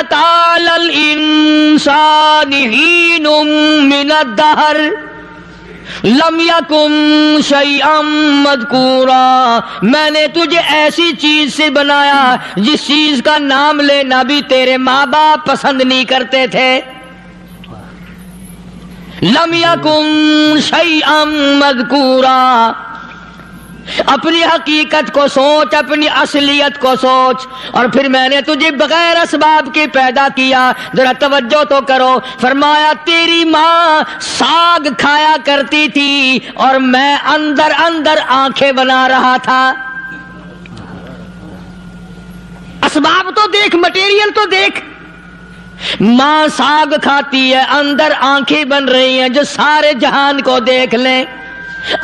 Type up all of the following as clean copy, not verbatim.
أتى على الإنسان حين من الدهر لم یکن شیئا مذکورا، میں نے تجھے ایسی چیز سے بنایا جس چیز کا نام لینا بھی تیرے ماں باپ پسند نہیں کرتے تھے. لم یکن شیئا مذکورا، اپنی حقیقت کو سوچ، اپنی اصلیت کو سوچ. اور پھر میں نے تجھے بغیر اسباب کے پیدا کیا. ذرا توجہ تو کرو. فرمایا تیری ماں ساگ کھایا کرتی تھی اور میں اندر اندر آنکھیں بنا رہا تھا. اسباب تو دیکھ، مٹیریل تو دیکھ. ماں ساگ کھاتی ہے، اندر آنکھیں بن رہی ہیں جو سارے جہان کو دیکھ لیں.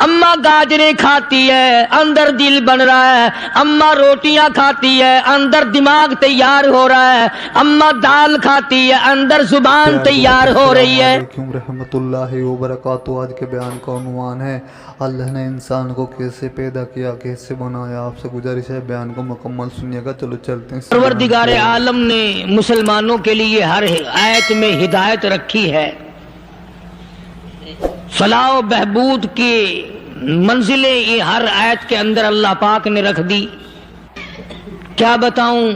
اماں گاجریں کھاتی ہے، اندر دل بن رہا ہے. اماں روٹیاں کھاتی ہے، اندر دماغ تیار ہو رہا ہے. اماں دال کھاتی ہے، اندر زبان تیار ہو رہی ہے. السلام علیکم رحمۃ اللہ وبرکاتہ. آج کے بیان کا عنوان ہے اللہ نے انسان کو کیسے پیدا کیا، کیسے بنایا. آپ سے گزارش ہے بیان کو مکمل سنیے گا. چلو چلتے ہیں. پروردگار عالم نے مسلمانوں کے لیے ہر آیت میں ہدایت رکھی ہے. فلاح و بہبود کی منزلیں یہ ہر آیت کے اندر اللہ پاک نے رکھ دی. کیا بتاؤں،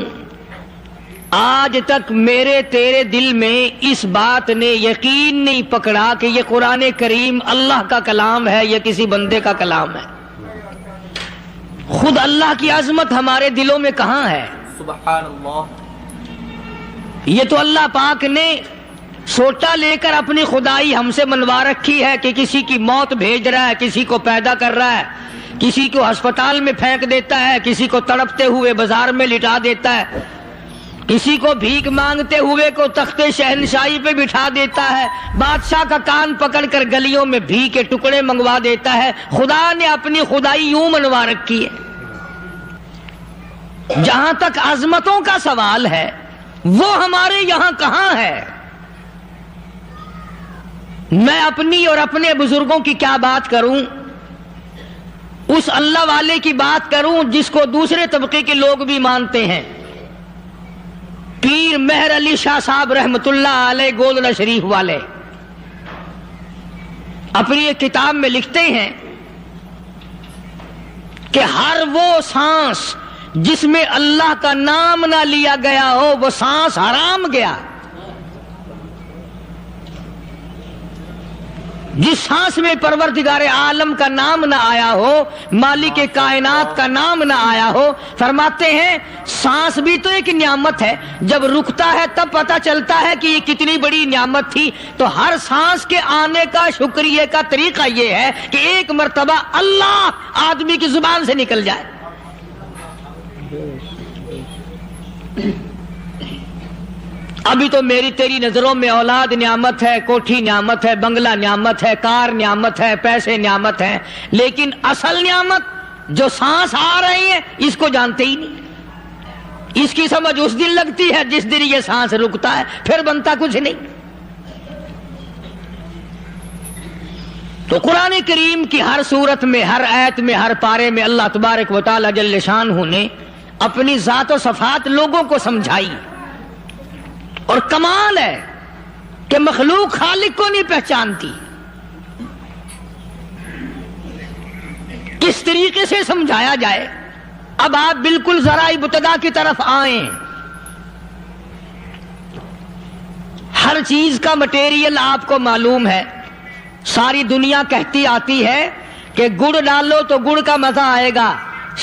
آج تک میرے تیرے دل میں اس بات نے یقین نہیں پکڑا کہ یہ قرآن کریم اللہ کا کلام ہے یا کسی بندے کا کلام ہے. خود اللہ کی عظمت ہمارے دلوں میں کہاں ہے؟ سبحان اللہ. یہ تو اللہ پاک نے سوٹا لے کر اپنی خدائی ہم سے منوا رکھی ہے کہ کسی کی موت بھیج رہا ہے، کسی کو پیدا کر رہا ہے، کسی کو ہسپتال میں پھینک دیتا ہے، کسی کو تڑپتے ہوئے بازار میں لٹا دیتا ہے، کسی کو بھیک مانگتے ہوئے کو تخت شہنشاہی پہ بٹھا دیتا ہے، بادشاہ کا کان پکڑ کر گلیوں میں بھیک کے ٹکڑے منگوا دیتا ہے. خدا نے اپنی خدائی یوں منوا رکھی ہے. جہاں تک عظمتوں کا سوال ہے وہ ہمارے یہاں کہاں ہے؟ میں اپنی اور اپنے بزرگوں کی کیا بات کروں، اس اللہ والے کی بات کروں جس کو دوسرے طبقے کے لوگ بھی مانتے ہیں. پیر مہر علی شاہ صاحب رحمت اللہ علیہ گولڈا شریف والے اپنی ایک کتاب میں لکھتے ہیں کہ ہر وہ سانس جس میں اللہ کا نام نہ لیا گیا ہو وہ سانس حرام گیا. جس سانس میں پروردگار عالم کا نام نہ آیا ہو، مالک کائنات کا نام نہ آیا ہو، فرماتے ہیں سانس بھی تو ایک نعمت ہے. جب رکتا ہے تب پتہ چلتا ہے کہ یہ کتنی بڑی نعمت تھی. تو ہر سانس کے آنے کا شکریہ کا طریقہ یہ ہے کہ ایک مرتبہ اللہ آدمی کی زبان سے نکل جائے. ابھی تو میری تیری نظروں میں اولاد نعمت ہے، کوٹھی نعمت ہے، بنگلہ نعمت ہے، کار نعمت ہے، پیسے نعمت ہے، لیکن اصل نعمت جو سانس آ رہی ہے اس کو جانتے ہی نہیں. اس کی سمجھ اس دن لگتی ہے جس دن یہ سانس رکتا ہے، پھر بنتا کچھ نہیں. تو قرآن کریم کی ہر صورت میں، ہر آیت میں، ہر پارے میں اللہ تبارک و تعالی جل شانہ نے اپنی ذات و صفات لوگوں کو سمجھائی. اور کمال ہے کہ مخلوق خالق کو نہیں پہچانتی. کس طریقے سے سمجھایا جائے؟ اب آپ بالکل ذرا ابتدا کی طرف آئیں. ہر چیز کا مٹیریل آپ کو معلوم ہے. ساری دنیا کہتی آتی ہے کہ گڑ ڈالو تو گڑ کا مزہ آئے گا،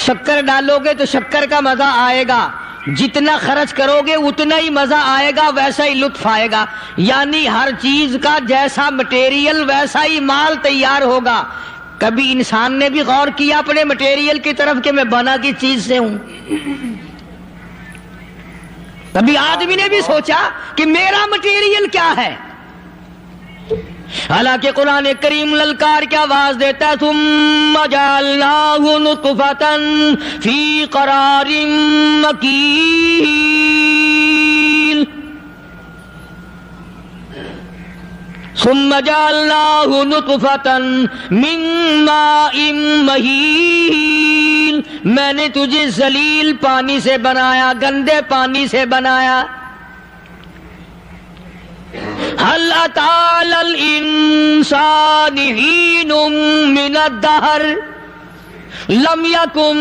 شکر ڈالو گے تو شکر کا مزہ آئے گا، جتنا خرچ کرو گے اتنا ہی مزہ آئے گا، ویسا ہی لطف آئے گا. یعنی ہر چیز کا جیسا مٹیریل ویسا ہی مال تیار ہوگا. کبھی انسان نے بھی غور کیا اپنے مٹیریل کی طرف کہ میں بنا کی چیز سے ہوں؟ کبھی آدمی نے بھی سوچا کہ میرا مٹیریل کیا ہے؟ حالانکہ قرآن کریم للکار کی آواز دیتا ہے ثم جعلناہ نطفۃ فی قرار مکین. ثم جعلناہ نطفۃ من ماء مہین. میں نے تجھے ذلیل پانی سے بنایا، گندے پانی سے بنایا. أتى على الإنسان حين من الدهر لم یکن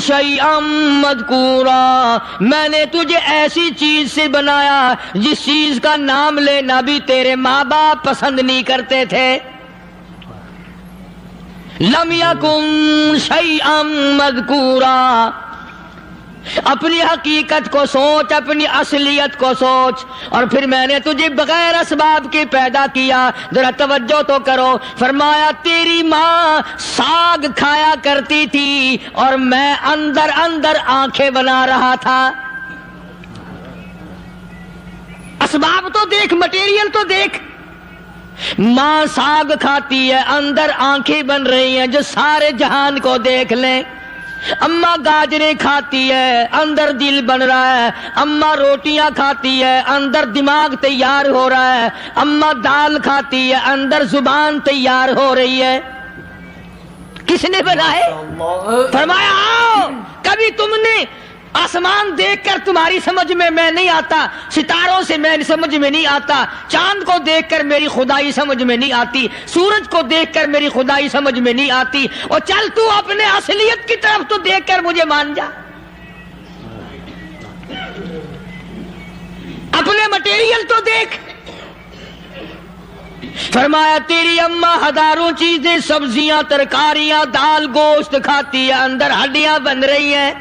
شیئا مذکورا، میں نے تجھے ایسی چیز سے بنایا جس چیز کا نام لینا بھی تیرے ماں باپ پسند نہیں کرتے تھے. لم یکن شیئا مذکورا، اپنی حقیقت کو سوچ، اپنی اصلیت کو سوچ. اور پھر میں نے تجھے بغیر اسباب کے پیدا کیا. ذرا توجہ تو کرو. فرمایا تیری ماں ساگ کھایا کرتی تھی اور میں اندر اندر آنکھیں بنا رہا تھا. اسباب تو دیکھ، مٹیریل تو دیکھ. ماں ساگ کھاتی ہے، اندر آنکھیں بن رہی ہیں جو سارے جہان کو دیکھ لیں. اماں گاجریں کھاتی ہے، اندر دل بن رہا ہے. اماں روٹیاں کھاتی ہے، اندر دماغ تیار ہو رہا ہے. اماں دال کھاتی ہے، اندر زبان تیار ہو رہی ہے. کس نے بنائے؟ فرمایا آؤ، کبھی تم نے آسمان دیکھ کر تمہاری سمجھ میں نہیں آتا، ستاروں سے میں سمجھ میں نہیں آتا، چاند کو دیکھ کر میری خدائی سمجھ میں نہیں آتی، سورج کو دیکھ کر میری خدائی سمجھ میں نہیں آتی. اور چل تو اپنے اصلیت کی طرف تو دیکھ کر مجھے مان جا، اپنے مٹیریل تو دیکھ. فرمایا تیری اماں ہزاروں چیزیں، سبزیاں، ترکاریاں، دال، گوشت کھاتی ہے، اندر ہڈیاں بن رہی ہیں.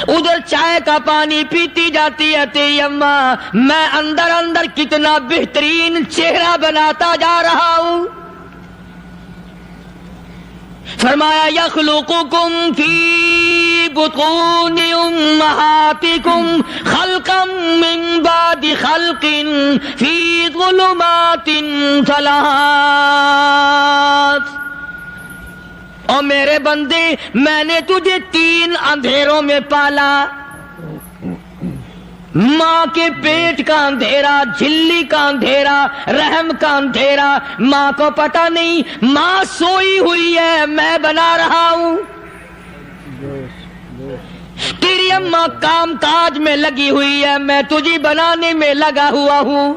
ادھر چائے کا پانی پیتی جاتی ہے تیری اماں، میں اندر اندر کتنا بہترین چہرہ بناتا جا رہا ہوں. فرمایا یخلقکم فی بطون امہاتکم خلقا من بعد خلق فی ظلمات ثلاث. اور میرے بندے، میں نے تجھے 3 اندھیروں میں پالا. ماں کے پیٹ کا اندھیرا، جھلی کا اندھیرا، رحم کا اندھیرا. ماں کو پتہ نہیں، ماں سوئی ہوئی ہے، میں بنا رہا ہوں. تیری اماں کام کاج میں لگی ہوئی ہے، میں تجھے بنانے میں لگا ہوا ہوں.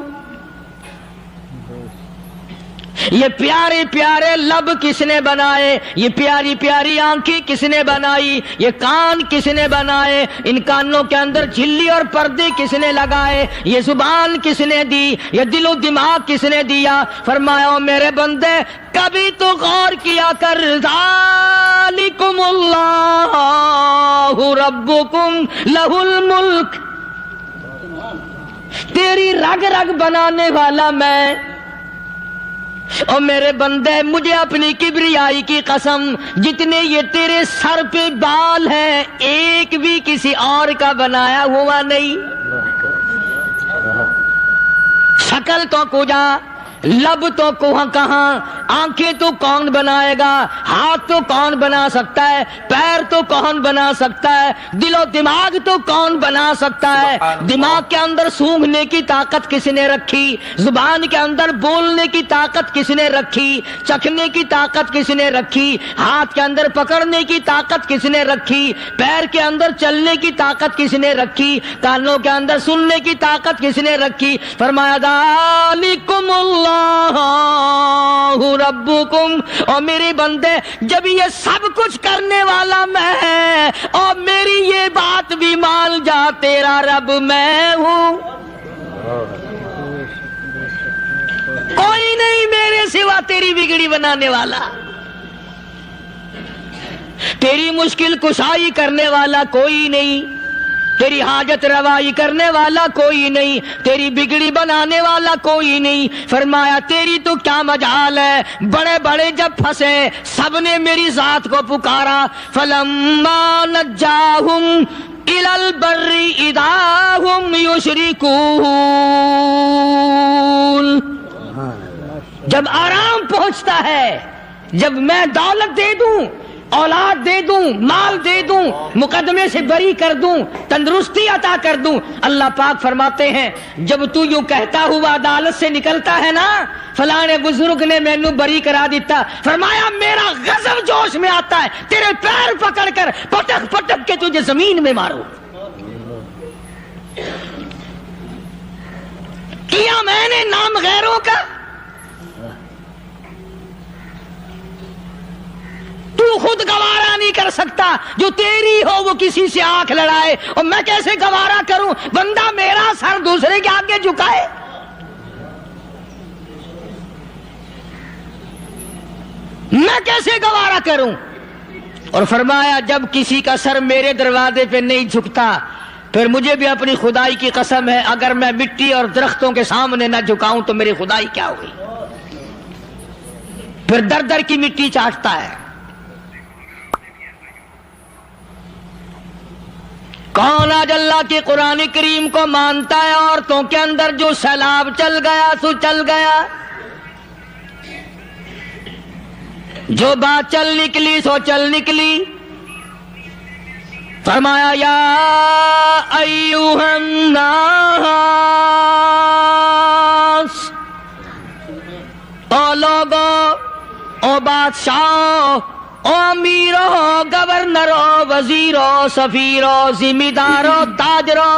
یہ پیارے پیارے لب کس نے بنائے؟ یہ پیاری پیاری آنکھیں کس نے بنائی؟ یہ کان کس نے بنائے؟ ان کانوں کے اندر جھلی اور پردے کس نے لگائے؟ یہ زبان کس نے دی؟ یہ دل و دماغ کس نے دیا؟ فرمایا میرے بندے کبھی تو غور کیا کر. ذالکم اللہ ربکم لہ الملک، تیری رگ رگ بنانے والا میں. اور میرے بندے مجھے اپنی کبریائی کی قسم، جتنے یہ تیرے سر پہ بال ہیں ایک بھی کسی اور کا بنایا ہوا نہیں. شکل تو کجا، لب تو کہاں، آنکھیں تو کون بنائے گا، ہاتھ تو کون بنا سکتا ہے، پیر تو کون بنا سکتا ہے، دل و دماغ تو کون بنا سکتا ہے. دماغ کے اندر سونگھنے کی طاقت کس نے رکھی؟ زبان کے اندر بولنے کی طاقت کس نے رکھی؟ چکھنے کی طاقت کس نے رکھی؟ ہاتھ کے اندر پکڑنے کی طاقت کس نے رکھی؟ پیر کے اندر چلنے کی طاقت کس نے رکھی؟ کانوں کے اندر سننے کی طاقت کس نے رکھی؟ فرمایا ذالکم اللہ ربکم. اور میرے بندے جب یہ سب کچھ کرنے والا میں اور میری یہ بات بھی مان جا، تیرا رب میں ہوں. کوئی نہیں میرے سوا تیری بگڑی بنانے والا، تیری مشکل کشائی کرنے والا کوئی نہیں، تیری حاجت روائی کرنے والا کوئی نہیں، تیری بگڑی بنانے والا کوئی نہیں. فرمایا تیری تو کیا مجال ہے، بڑے بڑے جب پھنسے سب نے میری ذات کو پکارا. فلما نجاہم الی البر اذا ہم یشرکون، جب آرام پہنچتا ہے، جب میں دولت دے دوں، اولاد دے دوں، مال دے دوں، مقدمے سے بری کر دوں، تندرستی عطا کر دوں، اللہ پاک فرماتے ہیں جب تو یوں کہتا ہوا عدالت سے نکلتا ہے نا، فلاں بزرگ نے مینوں بری کرا دیتا، فرمایا میرا غضب جوش میں آتا ہے، تیرے پیر پکڑ کر پٹک پٹک کے تجھے زمین میں مارو. اوروں کا؟ تو خود گوارا نہیں کر سکتا، جو تیری ہو وہ کسی سے آنکھ لڑائے، اور میں کیسے گوارا کروں بندہ میرا سر دوسرے کے آگے جھکائے؟ میں کیسے گوارا کروں؟ اور فرمایا جب کسی کا سر میرے دروازے پہ نہیں جھکتا پھر مجھے بھی اپنی خدائی کی قسم ہے، اگر میں مٹی اور درختوں کے سامنے نہ جھکاؤں تو میری خدائی کیا ہوئی؟ پھر در در کی مٹی چاٹتا ہے۔ کون آج اللہ کے قرآن کریم کو مانتا ہے؟ عورتوں کے اندر جو سیلاب چل گیا سو چل گیا، جو بات چل نکلی سو چل نکلی۔ فرمایا یا ایھا الناس، او لوگو، او بادشاہ، او امیرو، گورنرو، وزیرو، سفیرو، ذمہ دارو، تاجرو،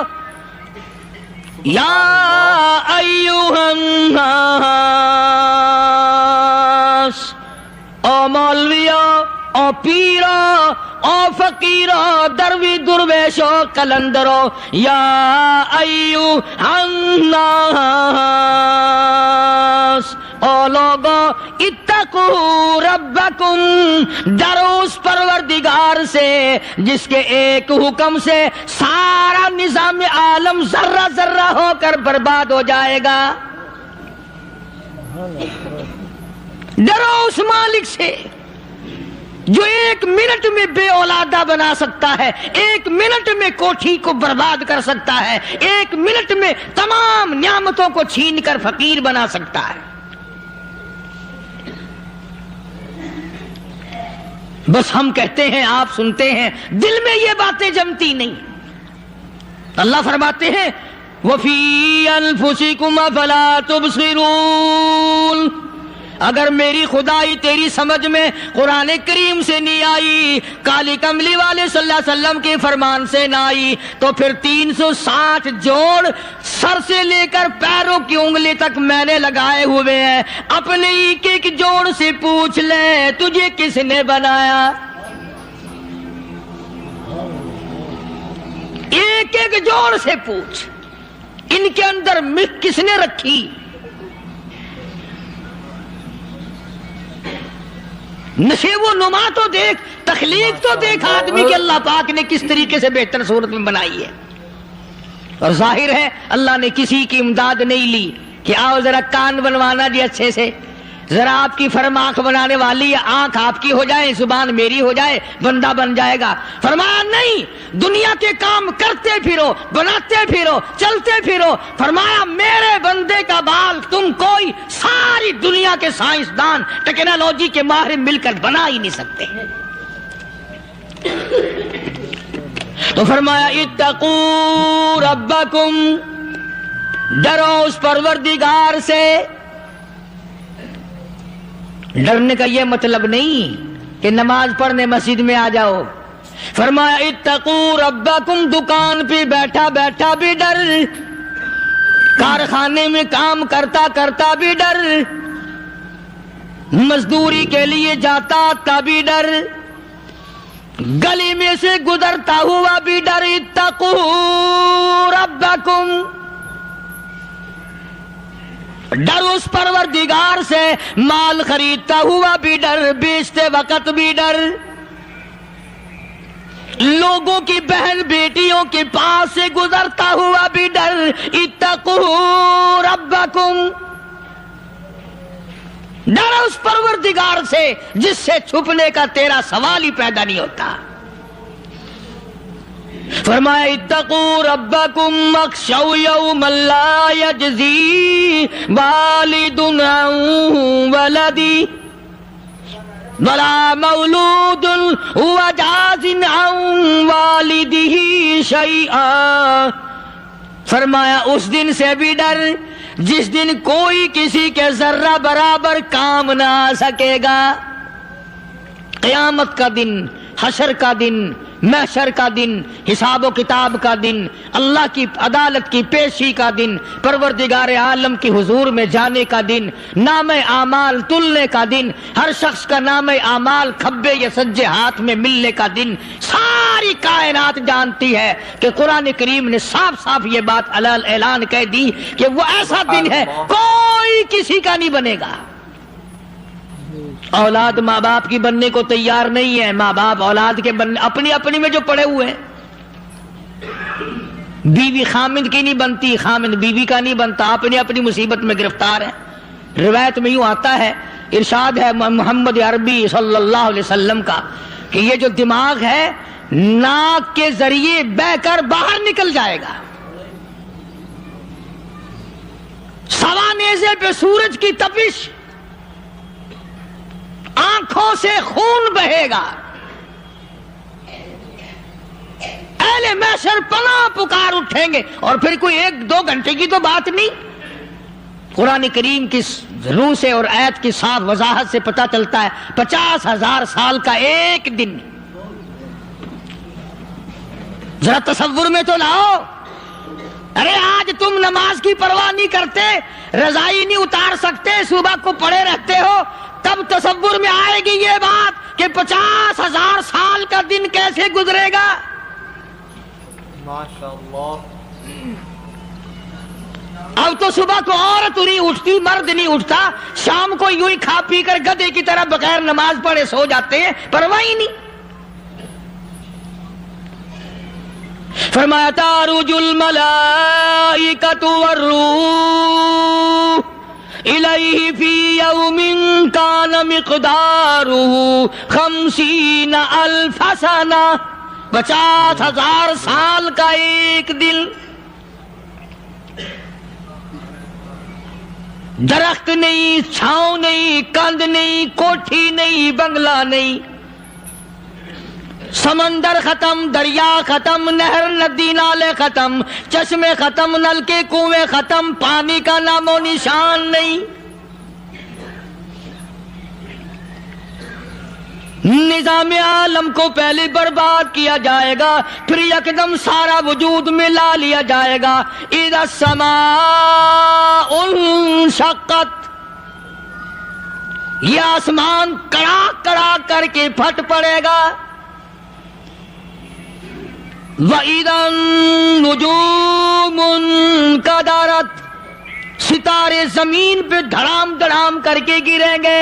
یا ایھا الناس، او مولویو، او پیرو، او فقیرو، دروی درویشو، کلندرو، یا ایھا الناس، او لوگو، اتقوا ربکم، ڈرو اس پروردگار سے جس کے ایک حکم سے سارا نظام عالم ذرہ ذرہ ہو کر برباد ہو جائے گا۔ ڈرو اس مالک سے جو ایک منٹ میں بے اولادہ بنا سکتا ہے، ایک منٹ میں کوٹھی کو برباد کر سکتا ہے، ایک منٹ میں تمام نعمتوں کو چھین کر فقیر بنا سکتا ہے۔ بس ہم کہتے ہیں، آپ سنتے ہیں، دل میں یہ باتیں جمتی نہیں۔ اللہ فرماتے ہیں وَفِي أَنفُسِكُمْ أَفَلَا تُبْصِرُونَ، اگر میری خدائی تیری سمجھ میں قرآن کریم سے نہیں آئی، کالی کملی والے صلی اللہ علیہ وسلم کے فرمان سے نہ آئی، تو پھر 360 جوڑ سر سے لے کر پیروں کی انگلی تک میں نے لگائے ہوئے ہیں، اپنے ایک ایک جوڑ سے پوچھ لے تجھے کس نے بنایا؟ ایک ایک جوڑ سے پوچھ، ان کے اندر مکھ کس نے رکھی؟ نشیب و نما تو دیکھ، تخلیق تو دیکھ آدمی کہ اللہ پاک نے کس طریقے سے بہتر صورت میں بنائی ہے۔ اور ظاہر ہے اللہ نے کسی کی امداد نہیں لی کہ آؤ ذرا کان بنوانا جی اچھے سے، ذرا آپ کی فرم آنکھ بنانے والی ہے، آنکھ آپ کی ہو جائے، زبان میری ہو جائے، بندہ بن جائے گا۔ فرمایا نہیں، دنیا کے کام کرتے پھرو، بناتے پھرو، چلتے پھرو۔ فرمایا میرے بندے کا بال تم کوئی ساری دنیا کے سائنسدان ٹیکنالوجی کے ماہر مل کر بنا ہی نہیں سکتے۔ تو فرمایا اتقوا ربکم، ڈرو اس پروردگار سے۔ ڈرنے کا یہ مطلب نہیں کہ نماز پڑھنے مسجد میں آ جاؤ۔ فرمایا اتقوا ربکم، دکان پہ بیٹھا بیٹھا بھی ڈر، کارخانے میں کام کرتا کرتا بھی ڈر، مزدوری کے لیے جاتا تا بھی ڈر، گلی میں سے گزرتا ہوا بھی ڈر۔ اتقوا ربکم، ڈر اس پروردگار سے، مال خریدتا ہوا بھی ڈر، بیچتے وقت بھی ڈر، لوگوں کی بہن بیٹیوں کے پاس سے گزرتا ہوا بھی ڈر۔ اتقوا ربکم، ڈر اس پروردگار سے جس سے چھپنے کا تیرا سوال ہی پیدا نہیں ہوتا۔ فرمایا اتقوا ربکم واخشوا یوما لا یجزی والد عن ولدی ولا مولود هو جاز عن والدہ شیئا۔ فرمایا اس دن سے بھی ڈر جس دن کوئی کسی کے ذرہ برابر کام نہ آ سکے گا۔ قیامت کا دن، حشر کا دن، محشر کا دن، حساب و کتاب کا دن، اللہ کی عدالت کی پیشی کا دن، پروردگار عالم کی حضور میں جانے کا دن، نام اعمال تلنے کا دن، ہر شخص کا نام اعمال کھبے یا سجے ہاتھ میں ملنے کا دن، ساری کائنات جانتی ہے کہ قرآن کریم نے صاف صاف یہ بات اعلان کہہ دی کہ وہ ایسا دن ہے کوئی کسی کا نہیں بنے گا۔ اولاد ماں باپ کی بننے کو تیار نہیں ہے، ماں باپ اولاد کے بننے اپنی اپنی میں جو پڑے ہوئے ہیں۔ بیوی خامند کی نہیں بنتی، خامند بیوی کا نہیں بنتا، اپنی اپنی مصیبت میں گرفتار ہے۔ روایت میں یوں آتا ہے، ارشاد ہے محمد عربی صلی اللہ علیہ وسلم کا کہ یہ جو دماغ ہے ناک کے ذریعے بہہ کر باہر نکل جائے گا، سوا نیزے پہ سورج کی تپش، آنکھوں سے خون بہے گا، اہل محشر پناہ پکار اٹھیں گے، اور پھر کوئی 1-2 گھنٹے کی تو بات نہیں۔ قرآن کریم کی روح سے اور آیت کی صاف وضاحت سے پتہ چلتا ہے 50,000 سال کا ایک دن۔ ذرا تصور میں تو لاؤ، ارے آج تم نماز کی پرواہ نہیں کرتے، رضائی نہیں اتار سکتے، صبح کو پڑے رہتے ہو، تب تصور میں آئے گی یہ بات کہ 50,000 سال کا دن کیسے گزرے گا۔ ماشاءاللہ۔ اب تو صبح کو عورت نہیں اٹھتی، مرد نہیں اٹھتا، شام کو یوں ہی کھا پی کر گدھے کی طرح بغیر نماز پڑھے سو جاتے ہیں، پرواہ ہی نہیں۔ فرمایا تعرج الملائکۃ والروح الیہ فی یوم کان مقدارہ 50,000 سنہ، 50,000 سال کا ایک دن۔ درخت نہیں، چھاؤں نہیں، کند نہیں، کوٹھی نہیں، بنگلہ نہیں، سمندر ختم، دریا ختم، نہر ندی نالے ختم، چشمے ختم، نل کے کنویں ختم، پانی کا نام و نشان نہیں۔ نظام عالم کو پہلے برباد کیا جائے گا، پھر یکدم سارا وجود میں لا لیا جائے گا۔ اذا السماء انشقت، یہ آسمان کڑاک کڑاک کر کے پھٹ پڑے گا۔ وَإِذَا النُّجُومُ انْكَدَرَتْ، ستارے زمین پہ دھڑام دھڑام کر کے گریں گے۔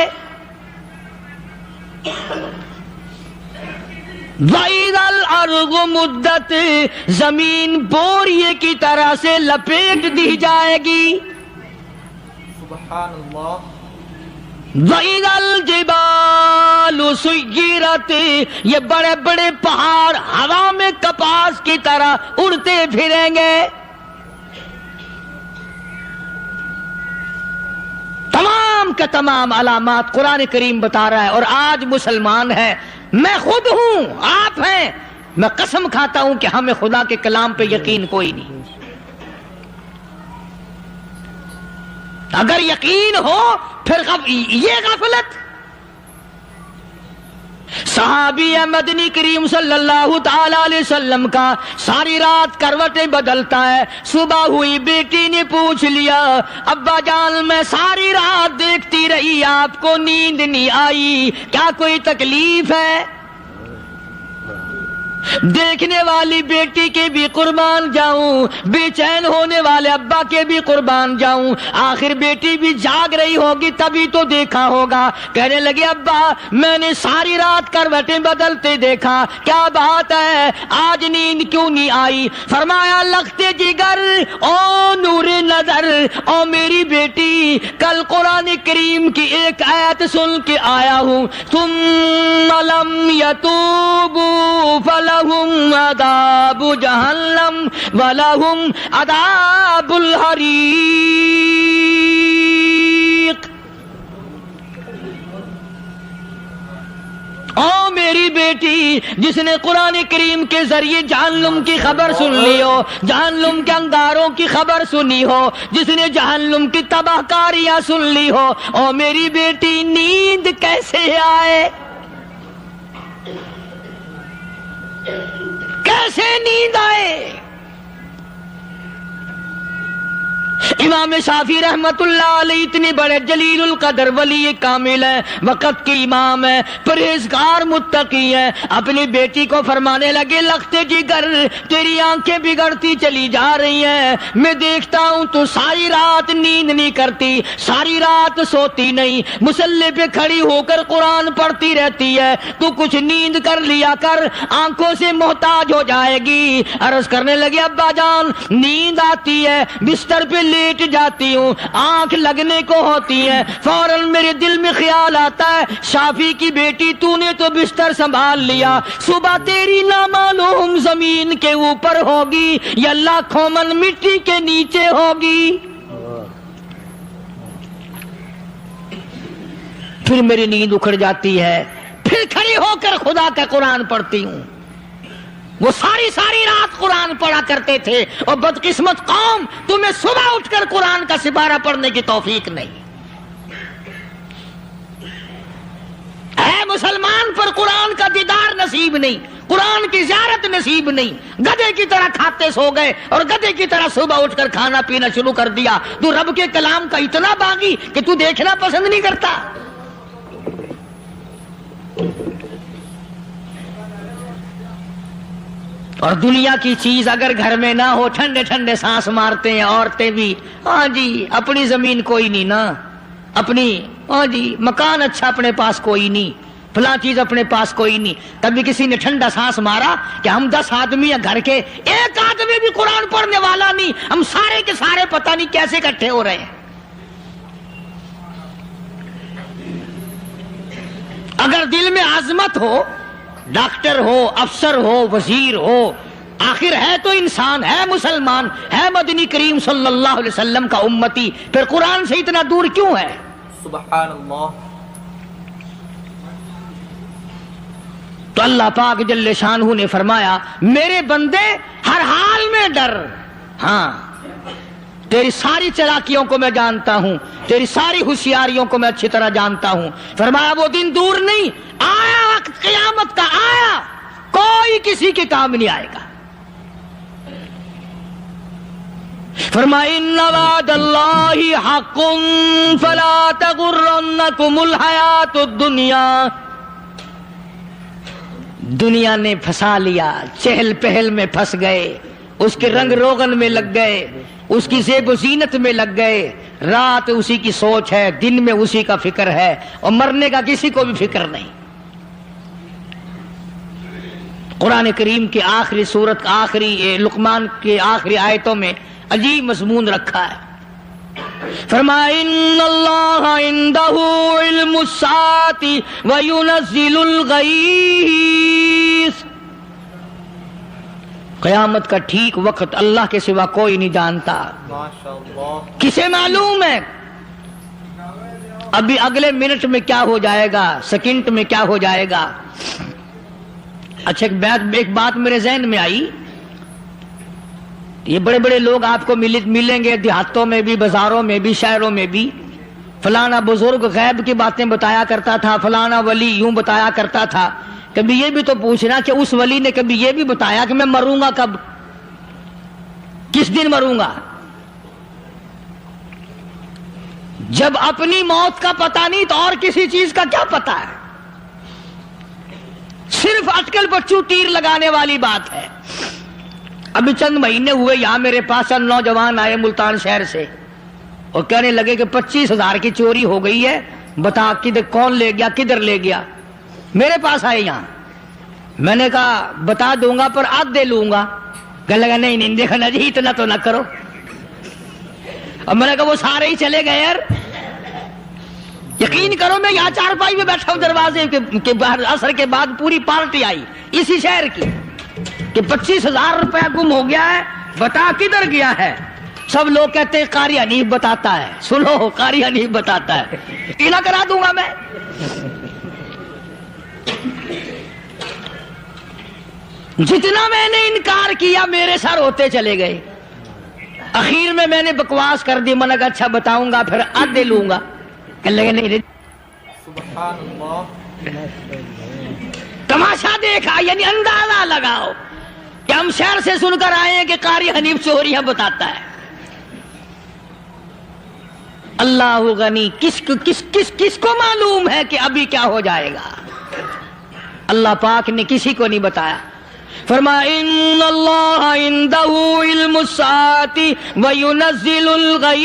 وَإِذَا الْأَرْضُ مُدَّتْ، زمین بوریے کی طرح سے لپیٹ دی جائے گی۔ سبحان اللہ۔ وَإِذَا الْجِبَالُ سُيِّرَتْ، یہ بڑے بڑے پہاڑ ہوا میں کپاس کی طرح اڑتے پھریں گے۔ تمام کے تمام علامات قرآن کریم بتا رہا ہے، اور آج مسلمان ہے، میں خود ہوں، آپ ہیں، میں قسم کھاتا ہوں کہ ہمیں خدا کے کلام پہ یقین کوئی نہیں۔ اگر یقین ہو پھر یہ غفلت۔ صحابی مدنی کریم صلی اللہ تعالی علیہ وسلم کا ساری رات کروٹیں بدلتا ہے، صبح ہوئی بیٹی نے پوچھ لیا، ابا جان میں ساری رات دیکھتی رہی، آپ کو نیند نہیں آئی، کیا کوئی تکلیف ہے؟ دیکھنے والی بیٹی کے بھی قربان جاؤں، بے چین ہونے والے ابا کے بھی قربان جاؤں، آخر بیٹی بھی جاگ رہی ہوگی تبھی تو دیکھا ہوگا۔ کہنے لگے ابا میں نے ساری رات کروٹیں بدلتے دیکھا، کیا بات ہے، آج نیند کیوں نہیں آئی؟ فرمایا لختے جگر او نور نظر، او میری بیٹی کل قرآن کریم کی ایک آیت سن کے آیا ہوں، ثم لم یتوبوا فلہم عذاب جہنم ولہم عذاب الحریق۔ او میری بیٹی جس نے قرآن کریم کے ذریعے جہنم کی خبر سن لی ہو، جہنم کے انگاروں کی خبر سنی ہو، جس نے جہنم کی تباہ کاریاں سن لی ہو، او میری بیٹی نیند کیسے آئے؟ کیسے نیند آئے؟ امام شافعی رحمت اللہ علیہ اتنے بڑے جلیل القدر ولی کامل ہے، وقت کے امام ہے، پرہیزگار متقی ہے، اپنی بیٹی کو فرمانے لگے لخت جگر تیری آنکھیں بگڑتی چلی جا رہی ہیں، میں دیکھتا ہوں تو ساری رات نیند نہیں کرتی، ساری رات سوتی نہیں، مصلی پہ کھڑی ہو کر قرآن پڑھتی رہتی ہے، تو کچھ نیند کر لیا کر، آنکھوں سے محتاج ہو جائے گی۔ عرض کرنے لگے ابا جان نیند آتی ہے، بستر پہ لیٹ جاتی ہوں، آنکھ لگنے کو ہوتی ہے، فوراً میرے دل میں خیال آتا ہے شافی کی بیٹی تو نے تو بستر سنبھال لیا، صبح تیری نامعلوم زمین کے اوپر ہوگی یا لاکھوں من مٹی کے نیچے ہوگی۔ پھر میری نیند اکھڑ جاتی ہے، پھر کھڑی ہو کر خدا کا قرآن پڑھتی ہوں۔ وہ ساری رات قرآن پڑھا کرتے تھے، اور بدقسمت قوم تمہیں صبح اٹھ کر قرآن کا سپارہ پڑھنے کی توفیق نہیں ہے۔ مسلمان پر قرآن کا دیدار نصیب نہیں، قرآن کی زیارت نصیب نہیں، گدھے کی طرح کھاتے سو گئے اور گدھے کی طرح صبح اٹھ کر کھانا پینا شروع کر دیا۔ تو رب کے کلام کا اتنا باغی کہ تو دیکھنا پسند نہیں کرتا۔ اور دنیا کی چیز اگر گھر میں نہ ہو، ٹھنڈے ٹھنڈے سانس مارتے ہیں عورتیں بھی، ہاں جی اپنی زمین کوئی نہیں نا، اپنی ہاں جی مکان اچھا اپنے پاس کوئی نہیں، فلاں چیز اپنے پاس کوئی نہیں۔ کبھی کسی نے ٹھنڈا سانس مارا کہ ہم 10 آدمی ہیں گھر کے، ایک آدمی بھی قرآن پڑھنے والا نہیں، ہم سارے کے سارے پتہ نہیں کیسے اکٹھے ہو رہے ہیں۔ اگر دل میں عظمت ہو، ڈاکٹر ہو، افسر ہو، وزیر ہو، آخر ہے تو انسان، ہے مسلمان، ہے مدنی کریم صلی اللہ علیہ وسلم کا امتی، پھر قرآن سے اتنا دور کیوں ہے؟ سبحان اللہ۔ تو اللہ پاک جل شانہ نے فرمایا میرے بندے ہر حال میں ڈر، ہاں تیری ساری چلاکیوں کو میں جانتا ہوں، تیری ساری ہوشیاریوں کو میں اچھی طرح جانتا ہوں۔ فرمایا وہ دن دور نہیں، آیا وقت قیامت کا، آیا، کوئی کسی کے کام نہیں آئے گا۔ فرمایا ان وعد اللہ حق فلا تغرنکم الحیات الدنیا۔ دنیا نے پھنسا لیا، چہل پہل میں پھنس گئے، اس کے رنگ روغن میں لگ گئے، اس کی زیب و زینت میں لگ گئے، رات اسی کی سوچ ہے، دن میں اسی کا فکر ہے، اور مرنے کا کسی کو بھی فکر نہیں۔ قرآن کریم کی آخری سورت کا آخری لقمان کے آخری آیتوں میں عجیب مضمون رکھا ہے۔ فرمایا ان اللہ عندہ علم الساعۃ وینزل الغیث۔ قیامت کا ٹھیک وقت اللہ کے سوا کوئی نہیں جانتا۔ کسے معلوم ہے ابھی اگلے منٹ میں کیا ہو جائے گا، سیکنڈ میں کیا ہو جائے گا؟ اچھا ایک بات میرے ذہن میں آئی، یہ بڑے بڑے لوگ آپ کو ملیں گے دیہاتوں میں بھی، بازاروں میں بھی، شہروں میں بھی، فلانا بزرگ غیب کی باتیں بتایا کرتا تھا، فلانا ولی یوں بتایا کرتا تھا۔ کبھی یہ بھی تو پوچھنا کہ اس ولی نے کبھی یہ بھی بتایا کہ میں مروں گا کب، کس دن مروں گا؟ جب اپنی موت کا پتہ نہیں تو اور کسی چیز کا کیا پتہ ہے؟ صرف اٹکل بچوں تیر لگانے والی بات ہے۔ ابھی چند مہینے ہوئے یہاں میرے پاس چند نوجوان آئے ملتان شہر سے اور کہنے لگے کہ 25,000 کی چوری ہو گئی ہے، بتا کدھر کون لے گیا، کدھر لے گیا؟ میرے پاس آئے یہاں، میں نے کہا بتا دوں گا پر آدھے لوں گا۔ کہنے لگا نہیں دیکھنا جی اتنا تو نہ کرو۔ اور میں نے کہا وہ سارے ہی چلے گئے یار، یقین کرو میں یہاں چارپائی میں بیٹھا ہوں دروازے کے باہر، عصر کے بعد پوری پارٹی آئی اسی شہر کی کہ 25,000 روپیہ گم ہو گیا ہے، بتا کدھر گیا ہے؟ سب لوگ کہتے ہیں قاری حنیف بتاتا ہے، سنو قاری حنیف بتاتا ہے، یقین کرا دوں گا میں۔ جتنا میں نے انکار کیا میرے سر ہوتے چلے گئے، اخیر میں نے بکواس کر دی، میں نے کہا اچھا بتاؤں گا پھر آدھے لوں گا۔ کہنے لگے نہیں سبحان اللہ۔ تماشا دیکھا، یعنی اندازہ لگاؤ کہ ہم شہر سے سن کر آئے ہیں کہ قاری حنیف چوریاں بتاتا ہے. اللہ غنی، کس کو معلوم ہے کہ ابھی کیا ہو جائے گا؟ اللہ پاک نے کسی کو نہیں بتایا. فرمایا ان اللہ عنده علم الساعۃ وینزل الغیث.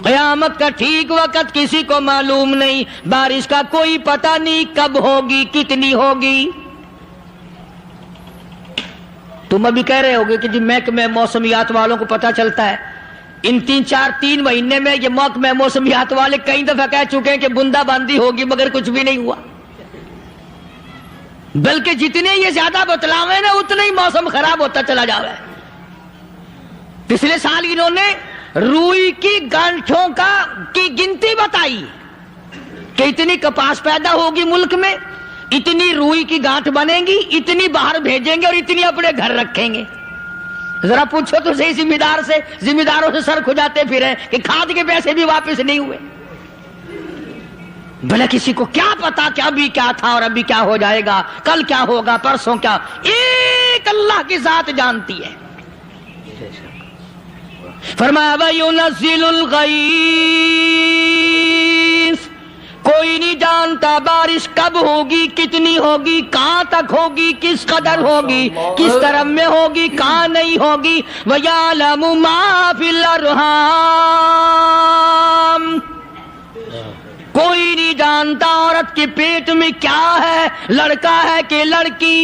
قیامت کا ٹھیک وقت کسی کو معلوم نہیں، بارش کا کوئی پتہ نہیں کب ہوگی، کتنی ہوگی. تم ابھی کہہ رہے ہوگے کہ جی محکمہ موسمیات والوں کو پتہ چلتا ہے. ان 3 مہینے میں یہ محکمہ موسمیات والے کئی دفعہ کہہ چکے ہیں کہ بندہ باندی ہوگی، مگر کچھ بھی نہیں ہوا. بلکہ جتنے یہ زیادہ بتلاوے نا اتنا ہی موسم خراب ہوتا چلا جاوے. پچھلے سال انہوں نے روئی کی گانٹھوں کی گنتی بتائی کہ اتنی کپاس پیدا ہوگی ملک میں، اتنی روئی کی گانٹھ بنے گی، اتنی باہر بھیجیں گے اور اتنی اپنے گھر رکھیں گے. ذرا پوچھو تو صحیح ذمہ داروں سے سر کھجاتے پھرے کہ کھاد کے پیسے بھی واپس نہیں ہوئے. بھلا کسی کو کیا پتا کہ ابھی کیا تھا اور ابھی کیا ہو جائے گا، کل کیا ہوگا، پرسوں کیا. ایک اللہ کی ذات جانتی ہے. فرمایا وَيُنَزِّلُ الْغَيْثَ، کوئی نہیں جانتا بارش کب ہوگی، کتنی ہوگی، کہاں تک ہوگی، کس قدر ہوگی، کس طرح میں ہوگی، کہاں نہیں ہوگی. وَيَعْلَمُ مَا فِي الْأَرْحَامِ، کوئی نہیں جانتا عورت کے پیٹ میں کیا ہے، لڑکا ہے کہ لڑکی.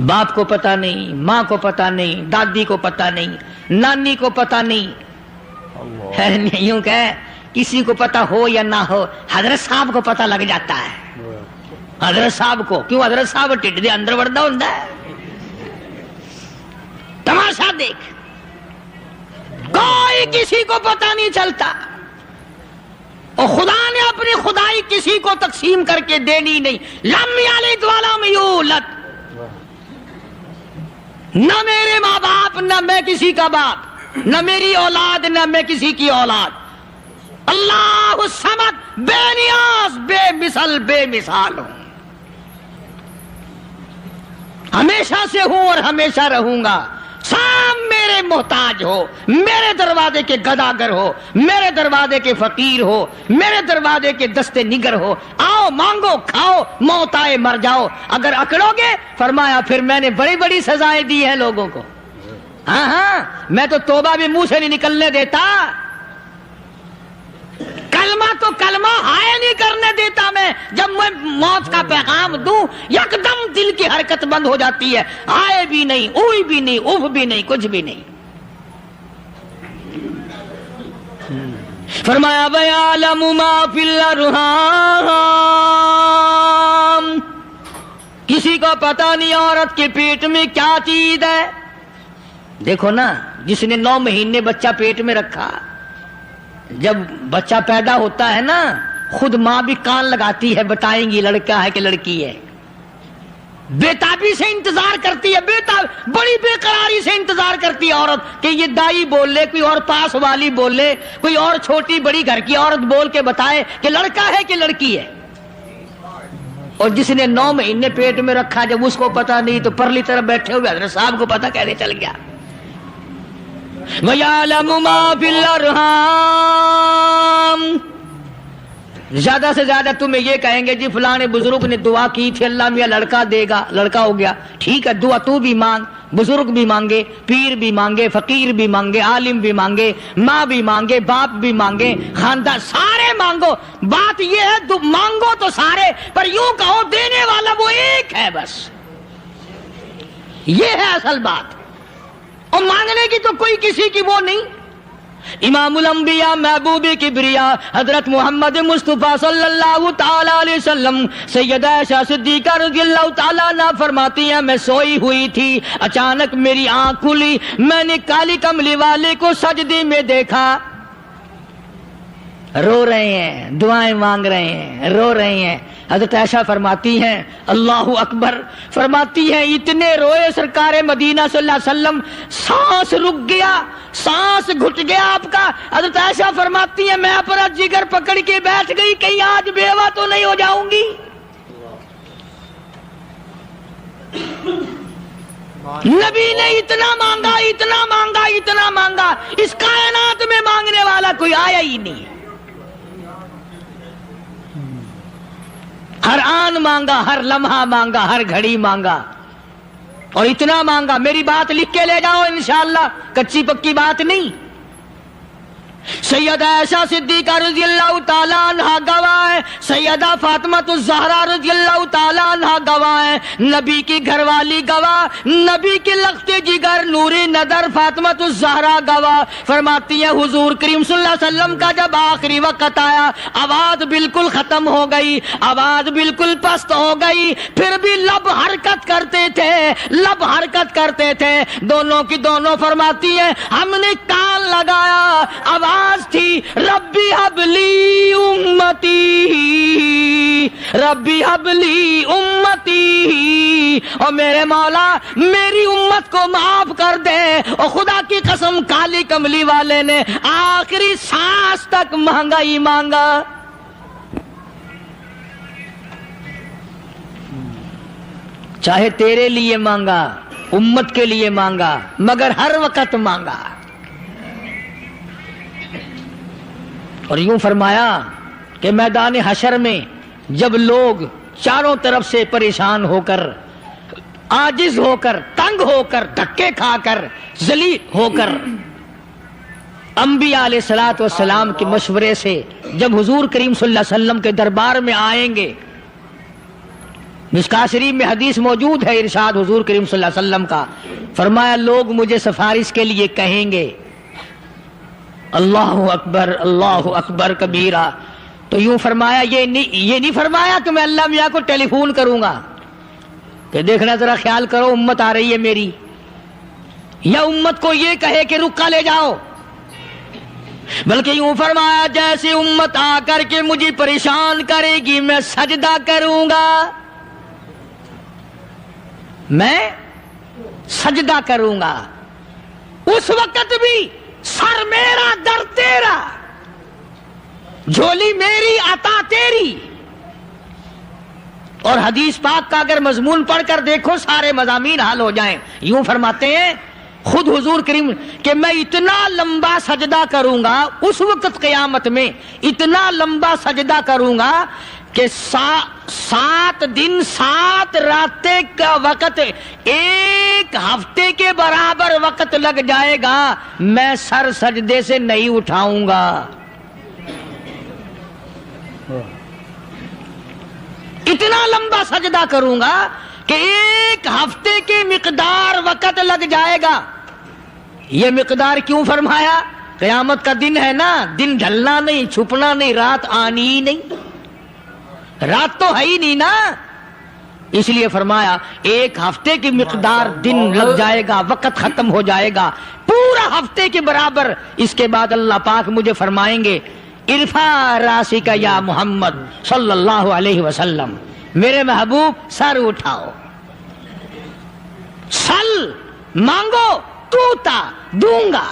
باپ کو پتہ نہیں، ماں کو پتہ نہیں، دادی کو پتہ نہیں، نانی کو پتہ نہیں. یوں کہ کسی کو پتہ ہو یا نہ ہو، حضرت صاحب کو پتہ لگ جاتا ہے. حضرت صاحب کو کیوں؟ حضرت صاحب ٹھڈ دے اندر وڑدا ہوندا ہے. تماشا دیکھ، کوئی کسی کو پتہ نہیں چلتا. اور خدا نے اپنی خدائی کسی کو تقسیم کر کے دینی نہیں. لم یلد ولم یولد، نہ میرے ماں باپ، نہ میں کسی کا باپ، نہ میری اولاد، نہ میں کسی کی اولاد. اللہ الصمد، بے نیاز، بے مثال ہوں. ہمیشہ سے ہوں اور ہمیشہ رہوں گا. سام میرے محتاج ہو، میرے دروازے کے گداگر ہو، میرے دروازے کے فقیر ہو، میرے دروازے کے دستے نگر ہو. آؤ مانگو کھاؤ، موت آئے مر جاؤ. اگر اکڑو گے، فرمایا پھر میں نے بڑی بڑی سزائیں دی ہیں لوگوں کو. ہاں میں تو توبہ بھی منہ سے نہیں نکلنے دیتا، کلمہ تو کلمہ ہائے نہیں کرنے دیتا میں. جب میں موت کا پیغام دوں یکدم دل کی حرکت بند ہو جاتی ہے. آئے بھی نہیں، اوئی بھی نہیں، اف بھی نہیں، کچھ بھی نہیں. فرمایا وَيَعْلَمُ مَا فِي الْأَرْحَامِ، کسی کو پتہ نہیں عورت کے پیٹ میں کیا چیز ہے. دیکھو نا، جس نے 9 مہینے بچہ پیٹ میں رکھا، جب بچہ پیدا ہوتا ہے نا، خود ماں بھی کان لگاتی ہے، بتائیں گی لڑکا ہے کہ لڑکی ہے. بےتابی سے انتظار کرتی ہے، بڑی بے قراری سے انتظار کرتی ہے عورت کہ یہ دائی بول لے، کوئی اور پاس والی بول لے، کوئی اور چھوٹی بڑی گھر کی عورت بول کے بتائے کہ لڑکا ہے کہ لڑکی ہے. اور جس نے 9 مہینے پیٹ میں رکھا، جب اس کو پتا نہیں تو پرلی طرف بیٹھے ہوئے حضرت صاحب کو پتا کیسے چل گیا. وَيَعْلَمُ مَا فِي الْأَرْحَامِ، زیادہ سے زیادہ تمہیں یہ کہیں گے جی فلاں بزرگ نے دعا کی تھی، اللہ میاں لڑکا دے گا، لڑکا ہو گیا. ٹھیک ہے، دعا تو بھی مانگ، بزرگ بھی مانگے، پیر بھی مانگے، فقیر بھی مانگے، عالم بھی مانگے، ماں بھی مانگے، باپ بھی مانگے، خاندان سارے مانگو. بات یہ ہے مانگو تو سارے، پر یوں کہو دینے والا وہ ایک ہے بس. یہ ہے اصل بات. اور مانگنے کی تو کوئی کسی کی وہ نہیں. امام الانبیاء محبوب کبریا حضرت محمد مصطفیٰ صلی اللہ تعالی علیہ وسلم سیدہ عائشہ صدیقہ رضی اللہ تعالی عنہا فرماتی ہیں میں سوئی ہوئی تھی، اچانک میری آنکھ کھلی، میں نے کالی کملی والے کو سجدے میں دیکھا. رو رہے ہیں، دعائیں مانگ رہے ہیں، رو رہے ہیں. حضرت عائشہ فرماتی ہیں اللہ اکبر، فرماتی ہیں اتنے روئے سرکار مدینہ صلی اللہ علیہ وسلم، سانس رک گیا، سانس گھٹ گیا آپ کا. حضرت عائشہ فرماتی ہیں میں اپنا جگر پکڑ کے بیٹھ گئی، کہیں آج بیوہ تو نہیں ہو جاؤں گی. نبی نے اتنا مانگا، اتنا مانگا، اتنا مانگا، اس کائنات میں مانگنے والا کوئی آیا ہی نہیں. ہر آن مانگا، ہر لمحہ مانگا، ہر گھڑی مانگا، اور اتنا مانگا. میری بات لکھ کے لے جاؤ انشاءاللہ، کچی پکی بات نہیں. سیدہ عائشہ صدیقہ رضی اللہ تعالیٰ عنہ گواہ ہے، سیدہ فاطمہ الزہرا رضی اللہ تعالیٰ عنہ گواہ ہے، نبی کی گھر والی گواہ، نبی کی لخت جگر نوری نظر فاطمہ الزہرا گواہ. فرماتی ہے حضور کریم صلی اللہ علیہ وسلم کا جب آخری وقت آیا، آواز بالکل ختم ہو گئی، آواز بالکل پست ہو گئی، پھر بھی لب حرکت کرتے تھے، لب حرکت کرتے تھے، دونوں کی دونوں. فرماتی ہے ہم نے کان لگایا، آواز تھی ربی حبلی امتی، ربی حبلی امتی، اور میرے مولا میری امت کو معاف کر دے. اور خدا کی قسم کالی کملی والے نے آخری سانس تک مانگا ہی مانگا. چاہے تیرے لیے مانگا، امت کے لیے مانگا، مگر ہر وقت مانگا. اور یوں فرمایا کہ میدان حشر میں جب لوگ چاروں طرف سے پریشان ہو کر، عاجز ہو کر، تنگ ہو کر، دھکے کھا کر، ذلیل ہو کر، انبیاء علیہ الصلوۃ والسلام کے مشورے سے جب حضور کریم صلی اللہ علیہ وسلم کے دربار میں آئیں گے، مشکاۃ شریف میں حدیث موجود ہے، ارشاد حضور کریم صلی اللہ علیہ وسلم کا، فرمایا لوگ مجھے سفارش کے لیے کہیں گے اللہ اکبر، اللہ اکبر کبیرہ. تو یوں فرمایا یہ نہیں فرمایا کہ میں اللہ میاں کو ٹیلی فون کروں گا کہ دیکھنا ذرا خیال کرو امت آ رہی ہے میری، یا امت کو یہ کہے کہ رکا لے جاؤ، بلکہ یوں فرمایا جیسے امت آ کر کے مجھے پریشان کرے گی میں سجدہ کروں گا، میں سجدہ کروں گا. اس وقت بھی سر میرا در تیرا، جھولی میری عطا تیری. اور حدیث پاک کا اگر مضمون پڑھ کر دیکھو سارے مضامین حل ہو جائیں. یوں فرماتے ہیں خود حضور کریم کہ میں اتنا لمبا سجدہ کروں گا اس وقت قیامت میں، اتنا لمبا سجدہ کروں گا کہ 7 دن 7 راتیں کا وقت 1 ہفتے کے برابر وقت لگ جائے گا، میں سر سجدے سے نہیں اٹھاؤں گا. اتنا لمبا سجدہ کروں گا کہ 1 ہفتے کی مقدار وقت لگ جائے گا. یہ مقدار کیوں فرمایا؟ قیامت کا دن ہے نا، دن ڈھلنا نہیں، چھپنا نہیں، رات آنی ہی نہیں، رات تو ہے ہی نہیں نا، اس لیے فرمایا 1 ہفتے کی مقدار دن لگ جائے گا، وقت ختم ہو جائے گا پورا ہفتے کے برابر. اس کے بعد اللہ پاک مجھے فرمائیں گے ارفع راسک یا محمد صلی اللہ علیہ وسلم، میرے محبوب سر اٹھاؤ، سل مانگو توتا دوں گا،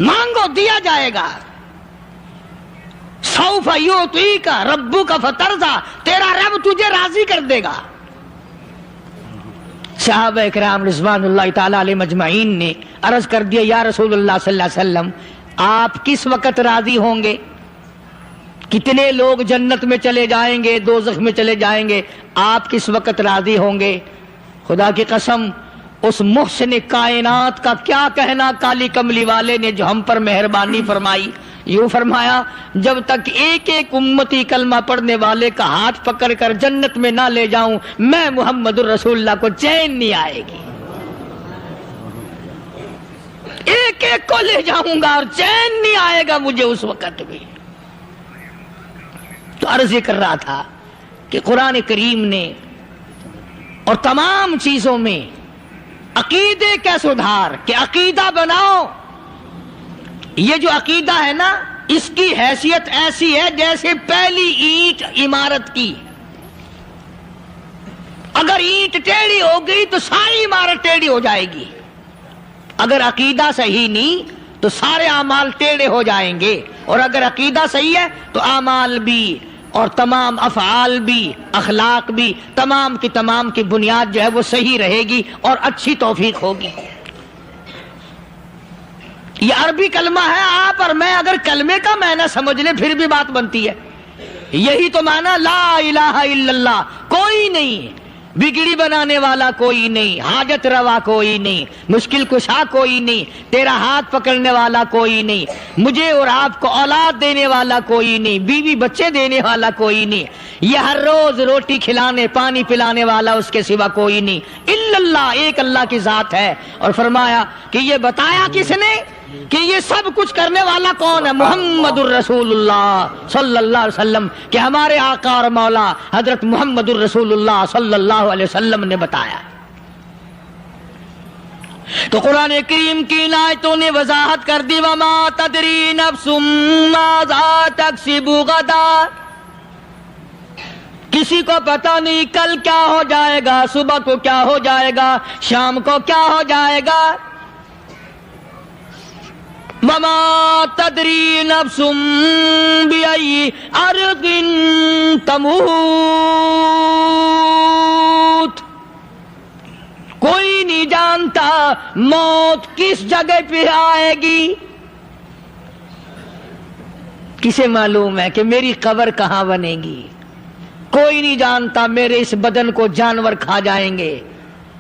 مانگو دیا جائے گا. سوف یعطیک ربک فترضی، تیرا رب تجھے راضی کر دے گا. صحابہ کرام رضوان اللہ تعالی علیہ مجمعین نے عرض کر دیا یا رسول اللہ صلی اللہ علیہ وسلم آپ کس وقت راضی ہوں گے؟ کتنے لوگ جنت میں چلے جائیں گے، دوزخ میں چلے جائیں گے، آپ کس وقت راضی ہوں گے؟ خدا کی قسم اس محسن کائنات کا کیا کہنا کالی کملی والے نے جو ہم پر مہربانی فرمائی. یوں فرمایا جب تک ایک ایک امتی کلمہ پڑھنے والے کا ہاتھ پکڑ کر جنت میں نہ لے جاؤں میں محمد الرسول اللہ کو چین نہیں آئے گی. ایک ایک کو لے جاؤں گا اور چین نہیں آئے گا مجھے اس وقت بھی. تو عرض یہ کر رہا تھا کہ قرآن کریم نے اور تمام چیزوں میں عقیدے کا سدھار کہ عقیدہ بناؤ. یہ جو عقیدہ ہے نا اس کی حیثیت ایسی ہے جیسے پہلی اینٹ عمارت کی. اگر اینٹ ٹیڑھی ہو گئی تو ساری عمارت ٹیڑھی ہو جائے گی. اگر عقیدہ صحیح نہیں تو سارے اعمال ٹیڑھے ہو جائیں گے، اور اگر عقیدہ صحیح ہے تو اعمال بھی اور تمام افعال بھی اخلاق بھی تمام کی بنیاد جو ہے وہ صحیح رہے گی اور اچھی توفیق ہوگی. یہ عربی کلمہ ہے. آپ اور میں اگر کلمے کا معنی سمجھ لیں پھر بھی بات بنتی ہے. یہی تو معنی لا الہ الا اللہ. کوئی نہیں، بگڑی بنانے والا کوئی نہیں، حاجت روا کوئی نہیں، مشکل کشا کوئی نہیں، تیرا ہاتھ پکڑنے والا کوئی نہیں، مجھے اور آپ کو اولاد دینے والا کوئی نہیں، بیوی بچے دینے والا کوئی نہیں، یہ ہر روز روٹی کھلانے پانی پلانے والا اس کے سوا کوئی نہیں، الا اللہ، ایک اللہ کی ذات ہے. اور فرمایا کہ یہ بتایا کس نے کہ یہ سب کچھ کرنے والا کون ہے؟ محمد الرسول اللہ صلی اللہ علیہ وسلم، کہ ہمارے آقا اور مولا حضرت محمد الرسول اللہ صلی اللہ علیہ وسلم نے بتایا. تو قرآن کریم کی آیتوں نے وضاحت کر دی وما تدری نفس ماذا تکسب غدا. کسی کو پتہ نہیں کل کیا ہو جائے گا، صبح کو کیا ہو جائے گا، شام کو کیا ہو جائے گا. وما تدری نفس بأي أرض تموت. کوئی نہیں جانتا موت کس جگہ پہ آئے گی. کسے معلوم ہے کہ میری قبر کہاں بنے گی؟ کوئی نہیں جانتا میرے اس بدن کو جانور کھا جائیں گے.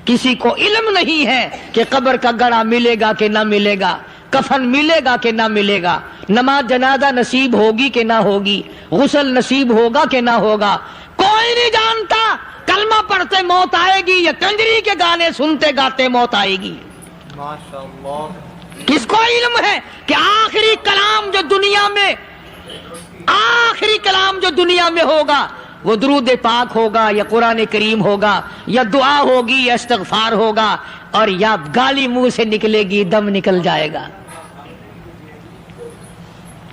کسی کو علم نہیں ہے کہ قبر کا گڑھا ملے گا کہ نہ ملے گا، کفن ملے گا کہ نہ ملے گا، نماز جنازہ نصیب ہوگی کہ نہ ہوگی، غسل نصیب ہوگا کہ نہ ہوگا. کوئی نہیں جانتا کلمہ پڑھتے موت آئے گی یا کنجری کے گانے سنتے گاتے موت آئے گی. ماشاءاللہ. کس کو علم ہے کہ آخری کلام جو دنیا میں ہوگا وہ درود پاک ہوگا یا قرآن کریم ہوگا یا دعا ہوگی یا استغفار ہوگا، اور یا گالی منہ سے نکلے گی، دم نکل جائے گا.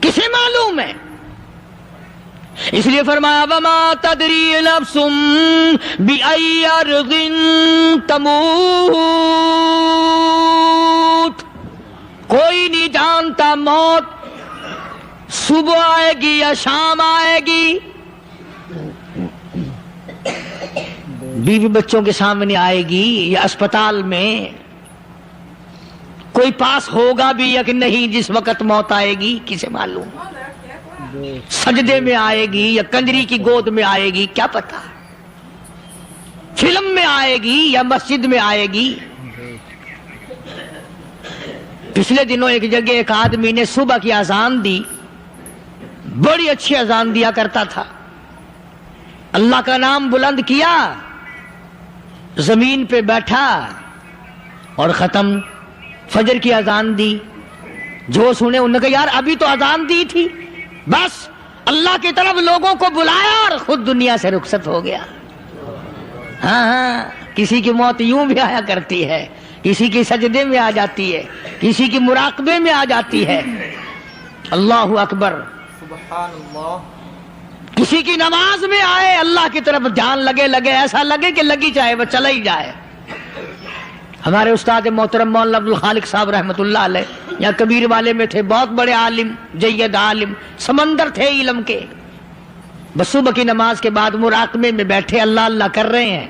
کسے معلوم ہے؟ اس لیے فرمایا وما تدری نفس بأي أرض تموت. کوئی نہیں جانتا موت صبح آئے گی یا شام آئے گی، بیوی بچوں کے سامنے آئے گی یا اسپتال میں، کوئی پاس ہوگا بھی یا کہ نہیں جس وقت موت آئے گی کسے معلوم. سجدے میں آئے گی یا کنجری کی گود میں آئے گی کیا پتا، فلم میں آئے گی یا مسجد میں آئے گی. پچھلے دنوں ایک جگہ ایک آدمی نے صبح کی اذان دی، بڑی اچھی اذان دیا کرتا تھا، اللہ کا نام بلند کیا، زمین پہ بیٹھا اور ختم. فجر کی اذان دی، جو سنے انہوں نے کہا یار ابھی تو اذان دی تھی. بس اللہ کی طرف لوگوں کو بلایا اور خود دنیا سے رخصت ہو گیا. ہاں کسی کی موت یوں بھی آیا کرتی ہے، کسی کی سجدے میں آ جاتی ہے، کسی کی مراقبے میں آ جاتی ہے. اللہ اکبر. سبحان اللہ. کسی کی نماز میں آئے، اللہ کی طرف جان لگے ایسا لگے کہ لگی جائے وہ چلا ہی جائے. ہمارے استاد محترم مولانا عبد الخالق صاحب رحمۃ اللہ علیہ یا کبیر والے میں تھے، بہت بڑے عالم، جید عالم، سمندر تھے علم کے. بس صبح کی نماز کے بعد مراقبے میں بیٹھے اللہ اللہ کر رہے ہیں،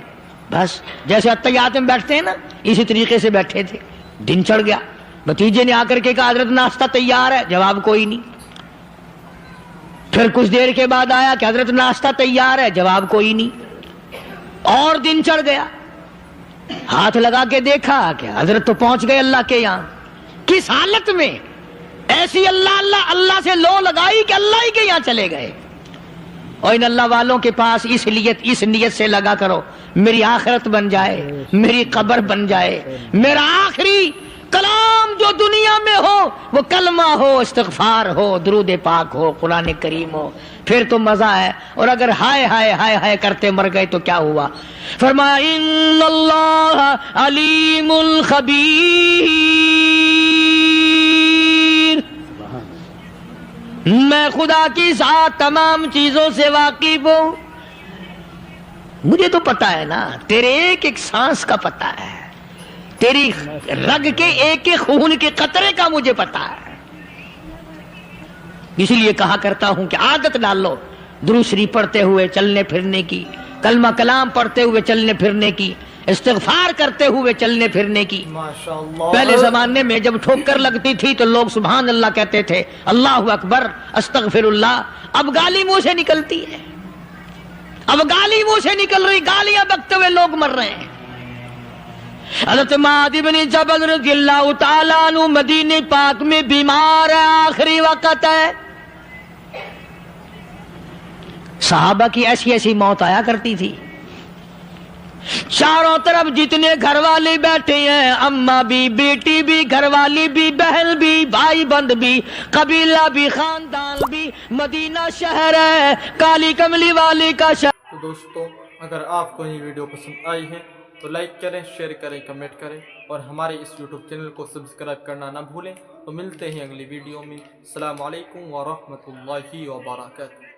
بس جیسے اتحیات میں بیٹھتے ہیں نا اسی طریقے سے بیٹھے تھے. دن چڑھ گیا، بھتیجے نے آ کر کے کہا حضرت ناشتہ تیار ہے، جواب کوئی نہیں. پھر کچھ دیر کے بعد آیا کہ حضرت ناشتہ تیار ہے، جواب کوئی نہیں. اور دن چڑھ گیا، ہاتھ لگا کے دیکھا کہ حضرت تو پہنچ گئے اللہ کے یہاں. کس حالت میں؟ ایسی اللہ اللہ اللہ سے لو لگائی کہ اللہ ہی کے یہاں چلے گئے. اور ان اللہ والوں کے پاس اس نیت سے لگا کرو میری آخرت بن جائے، میری قبر بن جائے، میرا آخری کلام جو دنیا میں ہو وہ کلمہ ہو، استغفار ہو، درود پاک ہو، قرآن کریم ہو، پھر تو مزہ ہے. اور اگر ہائے ہائے ہائے ہائے کرتے مر گئے تو کیا ہوا؟ فرمایا ان اللہ علیم خبیر. میں خدا کی ذات تمام چیزوں سے واقف ہوں. مجھے تو پتا ہے نا، تیرے ایک ایک سانس کا پتا ہے، تیری رگ کے ایک ایک خون کے قطرے کا مجھے پتا ہے. اسی لیے کہا کرتا ہوں کہ عادت ڈال لو درود شریف پڑھتے ہوئے چلنے پھرنے کی، کلمہ کلام پڑھتے ہوئے چلنے پھرنے کی، استغفار کرتے ہوئے چلنے پھرنے کی. ماشاءاللہ. پہلے زمانے میں جب ٹھوکر لگتی تھی تو لوگ سبحان اللہ کہتے تھے، اللہ اکبر، استغفر اللہ. اب گالی منہ سے نکلتی ہے، اب گالی منہ سے نکل رہی، گالیاں بکتے ہوئے لوگ مر رہے ہیں. حضرت معاذ بن جبل رضی اللہ تعالیٰ عنہ مدینہ پاک میں بیمار ہے، آخری وقت ہے. صحابہ کی ایسی ایسی موت آیا کرتی تھی. چاروں طرف جتنے گھر والے بیٹھے ہیں، اماں بھی، بیٹی بھی، گھر والی بھی، بہن بھی، بھائی بند بھی، قبیلہ بھی، خاندان بھی، مدینہ شہر ہے، کالی کملی والے کا شہر. تو دوستو، اگر آپ کو یہ ویڈیو پسند آئی ہے تو لائک کریں، شیئر کریں، کمنٹ کریں اور ہمارے اس یوٹیوب چینل کو سبسکرائب کرنا نہ بھولیں. تو ملتے ہیں اگلی ویڈیو میں. السلام علیکم ورحمۃ اللہ وبرکاتہ.